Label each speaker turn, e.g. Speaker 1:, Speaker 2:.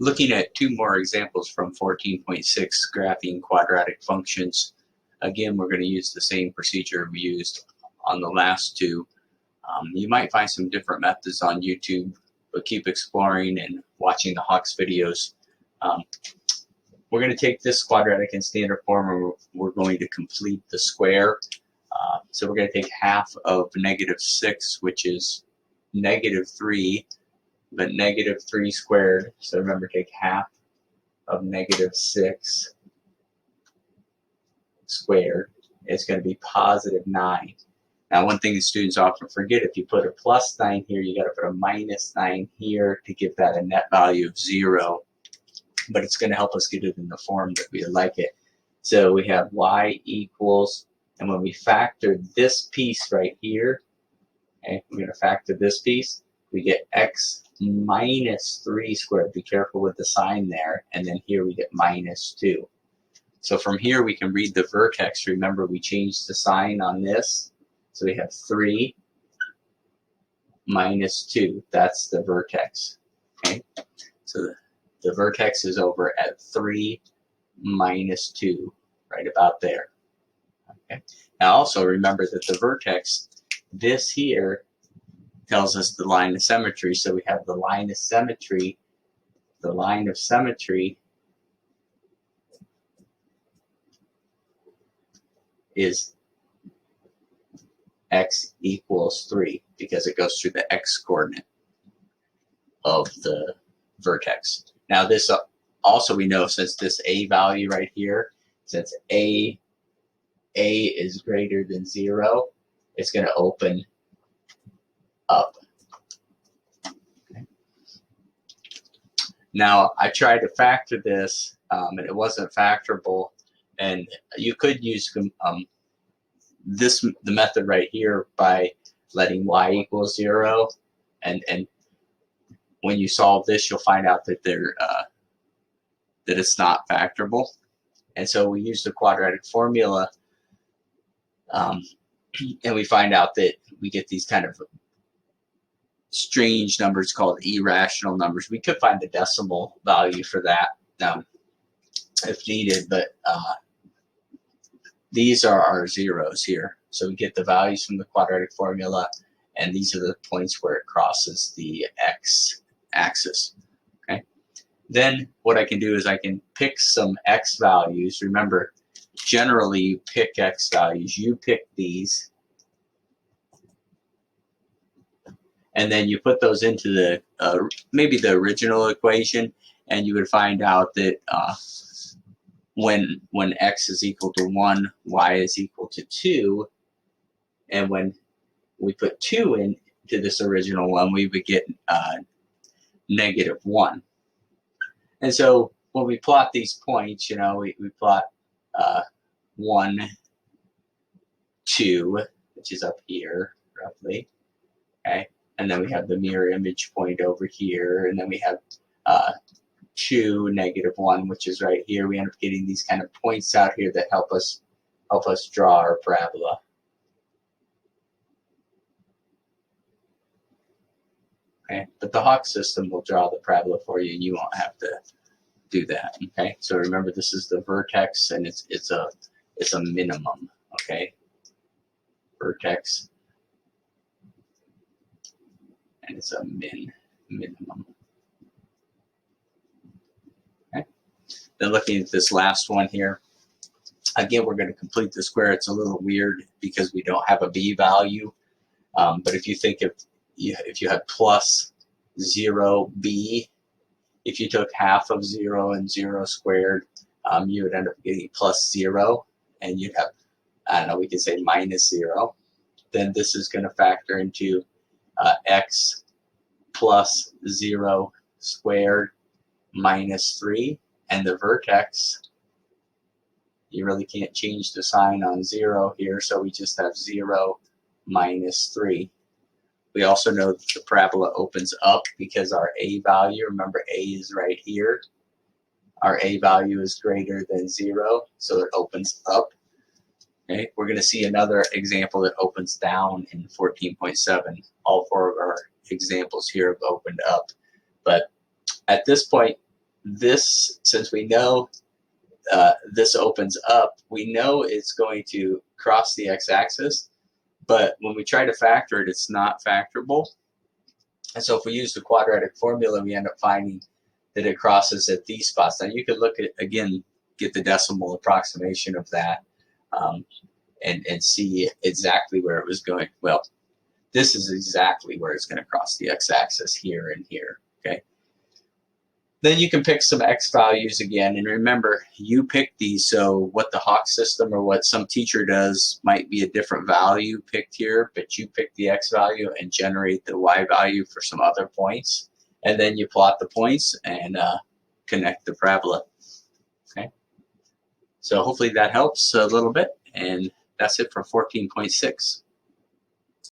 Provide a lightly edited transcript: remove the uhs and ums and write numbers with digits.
Speaker 1: Looking at two more examples from 14.6, graphing quadratic functions. Again, we're going to use the same procedure we used on the last two. You might find some different methods on YouTube, but keep exploring and watching the Hawks videos. We're going to take this quadratic in standard form, and we're going to complete the square. So we're going to take half of -6, which is -3, but -3 squared. So remember, take half of -6 squared. It's going to be +9. Now, one thing that students often forget, if you put a +9 here, you got to put a -9 here to give that a net value of 0. But it's going to help us get it in the form that we like it. So we have y equals, and when we factor this piece right here, okay, we're going to factor this piece, we get x -3 squared. Be careful with the sign there. And then here we get -2. So from here we can read the vertex. Remember, we changed the sign on this. So we have 3 -2. That's the vertex. Okay. So the vertex is over at 3 -2, right about there. Okay. Now also remember that the vertex, this here, tells us the line of symmetry. So we have the line of symmetry. The line of symmetry is x equals 3 because it goes through the x coordinate of the vertex. Now this also we know, since this a value right here, since a is greater than 0, it's going to open up. Okay. Now I tried to factor this, and it wasn't factorable, and you could use the method right here by letting y equal 0, and when you solve this, you'll find out that that it's not factorable. And so we use the quadratic formula, and we find out that we get these kind of strange numbers called irrational numbers. We could find the decimal value for that if needed, but these are our zeros here. So we get the values from the quadratic formula, and these are the points where it crosses the x-axis. Okay. Then what I can do is I can pick some x values. Remember, generally you pick x values. You pick these, and then you put those into the maybe the original equation, and you would find out that when x is equal to 1, y is equal to 2, and when we put 2 into this original one, we would get -1. And so when we plot these points, we plot 1, 2, which is up here roughly, okay, and then we have the mirror image point over here, and then we have 2, -1, which is right here. We end up getting these kind of points out here that help us draw our parabola. Okay, but the Hawks system will draw the parabola for you, and you won't have to do that. Okay, so remember, this is the vertex, and it's a minimum. Okay, vertex, and it's a minimum. Okay, then looking at this last one here, again, we're going to complete the square. It's a little weird because we don't have a b value, but if you think if you had +0b, if you took half of 0 and 0 squared, you would end up getting +0, and you'd have, I don't know, we could say -0. Then this is going to factor into x plus 0 squared -3, and the vertex, you really can't change the sign on 0 here, so we just have 0 -3. We also know that the parabola opens up because our a value, remember a is right here, our a value is greater than 0, so it opens up. Okay, we're going to see another example that opens down in 14.7. All 4 of our examples here have opened up. But at this point, this, since we know this opens up, we know it's going to cross the x-axis, but when we try to factor it, it's not factorable. And so if we use the quadratic formula, we end up finding that it crosses at these spots. Now you could look at, again, get the decimal approximation of that and see exactly where it was going. Well, this is exactly where it's going to cross the x-axis, here and here, okay? Then you can pick some x values again, and remember, you pick these, so what the Hawk system or what some teacher does might be a different value picked here, but you pick the x value and generate the y value for some other points, and then you plot the points and connect the parabola, okay? So hopefully that helps a little bit, and that's it for 14.6.